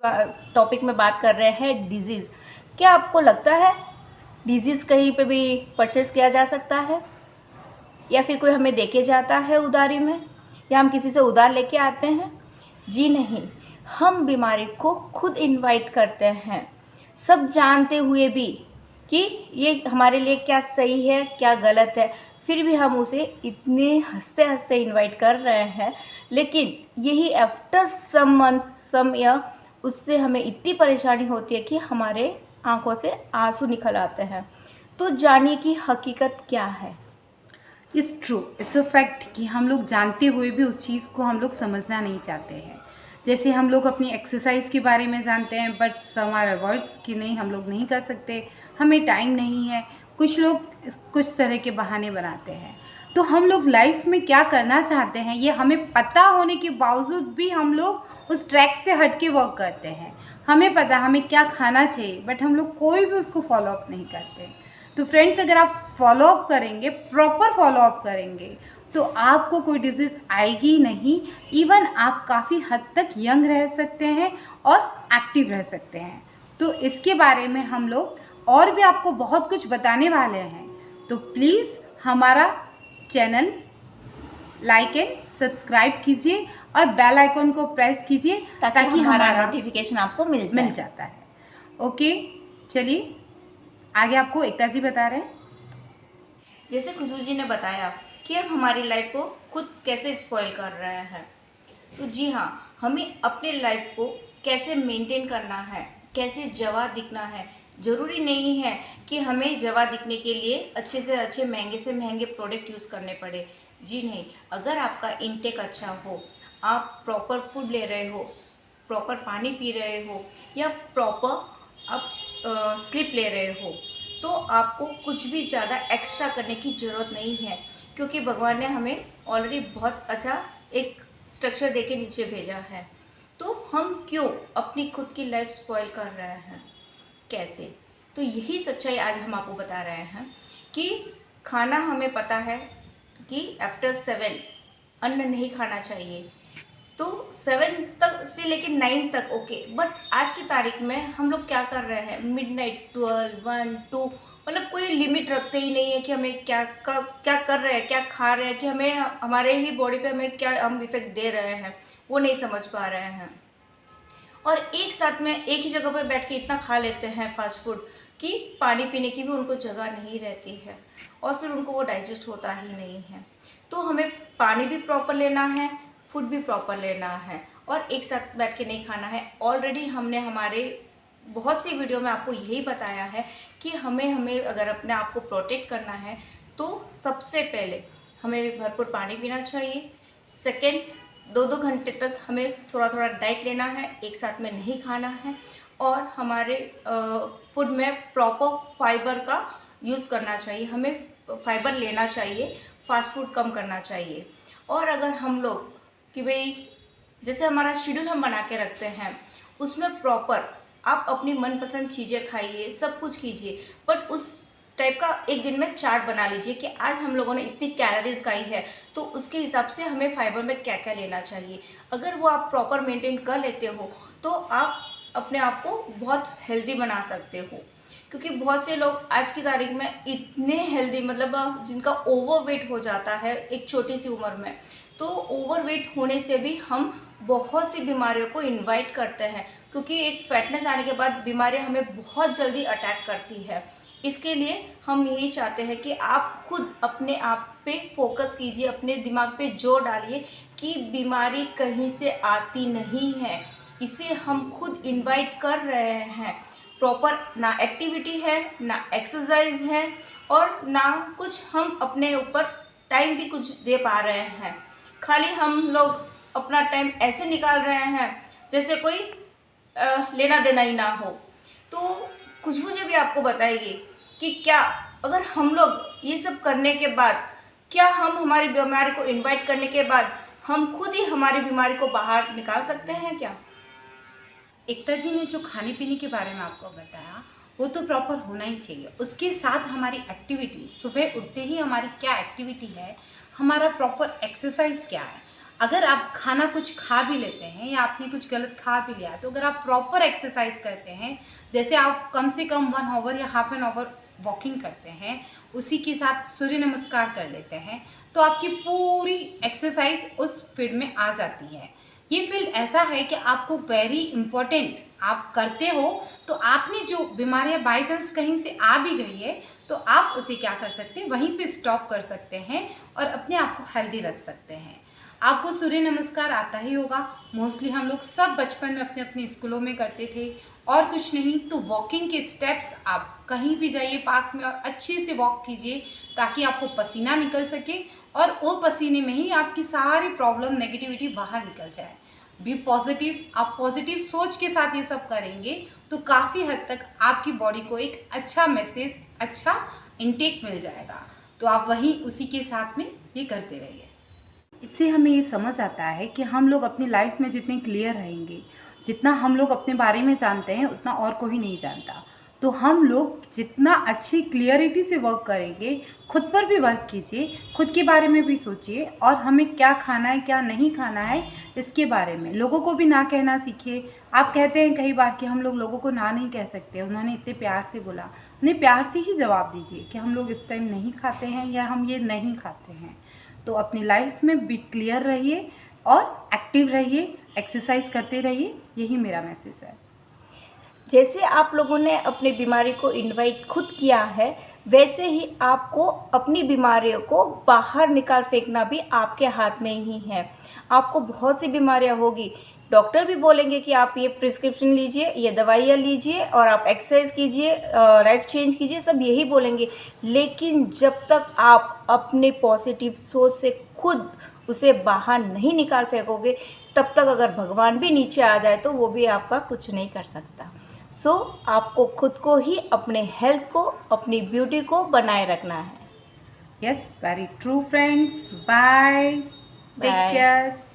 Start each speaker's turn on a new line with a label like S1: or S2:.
S1: Topic में बात कर रहे हैं डिजीज़। क्या आपको लगता है डिजीज़ कहीं पे भी परचेस किया जा सकता है, या फिर कोई हमें देके जाता है उधारी में, या हम किसी से उधार लेके आते हैं? जी नहीं, हम बीमारी को खुद इनवाइट करते हैं, सब जानते हुए भी कि ये हमारे लिए क्या सही है क्या गलत है, फिर भी हम उसे इतने हंसते हंसते इनवाइट कर रहे हैं। लेकिन यही after some month some year उससे हमें इतनी परेशानी होती है कि हमारे आंखों से आंसू निकल आते हैं। तो जानिए कि हकीकत क्या है।
S2: It's true, it's a fact कि हम लोग जानते हुए भी उस चीज़ को हम लोग समझना नहीं चाहते हैं। जैसे हम लोग अपनी एक्सरसाइज के बारे में जानते हैं बट सम आर वर्ड्स कि नहीं हम लोग नहीं कर सकते, हमें टाइम नहीं है। कुछ लोग कुछ तरह के बहाने बनाते हैं। तो हम लोग लाइफ में क्या करना चाहते हैं ये हमें पता होने के बावजूद भी हम लोग उस ट्रैक से हट के वर्क करते हैं। हमें पता हमें क्या खाना चाहिए बट हम लोग कोई भी उसको फॉलो अप नहीं करते। तो फ्रेंड्स, अगर आप फॉलो अप करेंगे, प्रॉपर फॉलो अप करेंगे, तो आपको कोई डिजीज़ आएगी नहीं। इवन आप काफ़ी हद तक यंग रह सकते हैं और एक्टिव रह सकते हैं। तो इसके बारे में हम लोग और भी आपको बहुत कुछ बताने वाले हैं। तो प्लीज़ हमारा चैनल लाइक एंड सब्सक्राइब कीजिए और बेल आइकन को प्रेस कीजिए
S1: ताकि हमारा नोटिफिकेशन आपको मिल
S2: जाता है। ओके, चलिए आगे आपको एकता जी बता रहे हैं।
S1: जैसे खुशबू जी ने बताया कि हम हमारी लाइफ को खुद कैसे स्पॉइल कर रहे हैं, तो जी हाँ, हमें अपने लाइफ को कैसे मेंटेन करना है, कैसे जवा दिखना है। ज़रूरी नहीं है कि हमें जवा दिखने के लिए अच्छे से महंगे प्रोडक्ट यूज़ करने पड़े। जी नहीं, अगर आपका इनटेक अच्छा हो, आप प्रॉपर फूड ले रहे हो, प्रॉपर पानी पी रहे हो, या प्रॉपर आप स्लीप ले रहे हो, तो आपको कुछ भी ज़्यादा एक्स्ट्रा करने की ज़रूरत नहीं है, क्योंकि भगवान ने हमें ऑलरेडी बहुत अच्छा एक स्ट्रक्चर देके नीचे भेजा है। तो हम क्यों अपनी खुद की लाइफ स्पॉइल कर रहे हैं, कैसे? तो यही सच्चाई आज हम आपको बता रहे हैं कि खाना हमें पता है कि आफ्टर 7 अन्न नहीं खाना चाहिए। तो 7 तक से लेके 9 तक ओके, बट आज की तारीख में हम लोग क्या कर रहे हैं, मिडनाइट 12 1 2, मतलब कोई लिमिट रखते ही नहीं है कि हमें क्या कर रहे हैं, क्या खा रहे हैं, कि हमें हमारे ही बॉडी पे हमें क्या हम इफेक्ट दे रहे हैं, वो नहीं समझ पा रहे हैं। और एक साथ में एक ही जगह पर बैठ के इतना खा लेते हैं फास्ट फूड कि पानी पीने की भी उनको जगह नहीं रहती है, और फिर उनको वो डाइजेस्ट होता ही नहीं है। तो हमें पानी भी प्रॉपर लेना है, फूड भी प्रॉपर लेना है, और एक साथ बैठ के नहीं खाना है। ऑलरेडी हमने हमारे बहुत सी वीडियो में आपको यही बताया है कि हमें अगर अपने आप को प्रोटेक्ट करना है तो सबसे पहले हमें भरपूर पानी पीना चाहिए। सेकेंड, 2-2 घंटे तक हमें थोड़ा थोड़ा डाइट लेना है, एक साथ में नहीं खाना है, और हमारे फूड में प्रॉपर फाइबर का यूज़ करना चाहिए, हमें फाइबर लेना चाहिए, फास्ट फूड कम करना चाहिए। और अगर हम लोग कि भाई जैसे हमारा शेड्यूल हम बना के रखते हैं उसमें प्रॉपर आप अपनी मनपसंद चीज़ें खाइए, सब कुछ कीजिए, बट उस टाइप का एक दिन में चार्ट बना लीजिए कि आज हम लोगों ने इतनी कैलोरीज खाई है, तो उसके हिसाब से हमें फाइबर में क्या क्या लेना चाहिए। अगर वो आप प्रॉपर मेंटेन कर लेते हो तो आप अपने आप को बहुत हेल्दी बना सकते हो। क्योंकि बहुत से लोग आज की तारीख में इतने हेल्दी, मतलब जिनका ओवरवेट हो जाता है एक छोटी सी उम्र में, तो ओवरवेट होने से भी हम बहुत सी बीमारियों को इनवाइट करते हैं, क्योंकि एक फैटनेस आने के बाद बीमारियां हमें बहुत जल्दी अटैक करती है। इसके लिए हम यही चाहते हैं कि आप खुद अपने आप पे फोकस कीजिए, अपने दिमाग पे जोर डालिए कि बीमारी कहीं से आती नहीं है, इसे हम खुद इनवाइट कर रहे हैं। प्रॉपर ना एक्टिविटी है, ना एक्सरसाइज है, और ना कुछ हम अपने ऊपर टाइम भी कुछ दे पा रहे हैं। खाली हम लोग अपना टाइम ऐसे निकाल रहे हैं जैसे कोई लेना देना ही ना हो। तो खुशबू जी भी आपको बताएगी कि क्या अगर हम लोग ये सब करने के बाद, क्या हम हमारी बीमारी को इनवाइट करने के बाद हम खुद ही हमारी बीमारी को बाहर निकाल सकते हैं क्या?
S2: एकता जी ने जो खाने पीने के बारे में आपको बताया वो तो प्रॉपर होना ही चाहिए। उसके साथ हमारी एक्टिविटी, सुबह उठते ही हमारी क्या एक्टिविटी है, हमारा प्रॉपर एक्सरसाइज क्या है। अगर आप खाना कुछ खा भी लेते हैं या आपने कुछ गलत खा भी लिया, तो अगर आप प्रॉपर एक्सरसाइज करते हैं, जैसे आप कम से कम 1 आवर या हाफ एन आवर वॉकिंग करते हैं, उसी के साथ सूर्य नमस्कार कर लेते हैं, तो आपकी पूरी एक्सरसाइज उस फील्ड में आ जाती है। ये फील्ड ऐसा है कि आपको वेरी इम्पोर्टेंट, आप करते हो तो आपने जो बीमारियां बाई चांस कहीं से आ भी गई है, तो आप उसे क्या कर सकते हैं, वहीं पे स्टॉप कर सकते हैं और अपने आप को हेल्दी रख सकते हैं। आपको सूर्य नमस्कार आता ही होगा, मोस्टली हम लोग सब बचपन में अपने अपने स्कूलों में करते थे। और कुछ नहीं तो वॉकिंग के स्टेप्स, आप कहीं भी जाइए पार्क में और अच्छे से वॉक कीजिए, ताकि आपको पसीना निकल सके और वो पसीने में ही आपकी सारी प्रॉब्लम, नेगेटिविटी बाहर निकल जाए। बी पॉजिटिव, आप पॉजिटिव सोच के साथ ये सब करेंगे तो काफ़ी हद तक आपकी बॉडी को एक अच्छा मैसेज, अच्छा इनटेक मिल जाएगा। तो आप वहीं उसी के साथ में ये करते रहिए। इससे हमें ये समझ आता है कि हम लोग अपनी लाइफ में जितने क्लियर रहेंगे, जितना हम लोग अपने बारे में जानते हैं, उतना और कोई नहीं जानता। तो हम लोग जितना अच्छी क्लियरिटी से वर्क करेंगे, खुद पर भी वर्क कीजिए, खुद के बारे में भी सोचिए और हमें क्या खाना है क्या नहीं खाना है इसके बारे में लोगों को भी ना कहना सीखिए। आप कहते हैं कई बार कि हम लोग लोगों को ना नहीं कह सकते, उन्होंने इतने प्यार से बोला, उन्हें प्यार से ही जवाब दीजिए कि हम लोग इस टाइम नहीं खाते हैं या हम ये नहीं खाते हैं। तो अपनी लाइफ में भी क्लियर रहिए और एक्टिव रहिए, एक्सरसाइज करते रहिए, यही मेरा मैसेज है।
S1: जैसे आप लोगों ने अपनी बीमारी को इनवाइट खुद किया है, वैसे ही आपको अपनी बीमारियों को बाहर निकाल फेंकना भी आपके हाथ में ही है। आपको बहुत सी बीमारियां होगी, डॉक्टर भी बोलेंगे कि आप ये प्रिस्क्रिप्शन लीजिए, ये दवाइयाँ लीजिए और आप एक्सरसाइज कीजिए, लाइफ चेंज कीजिए, सब यही बोलेंगे। लेकिन जब तक आप अपने पॉजिटिव सोच से खुद उसे बाहर नहीं निकाल फेंकोगे, तब तक अगर भगवान भी नीचे आ जाए तो वो भी आपका कुछ नहीं कर सकता। सो आपको खुद को ही, अपने हेल्थ को, अपनी ब्यूटी को बनाए रखना है।
S2: Yes, very true friends. Bye, take
S1: Bye.
S2: Care.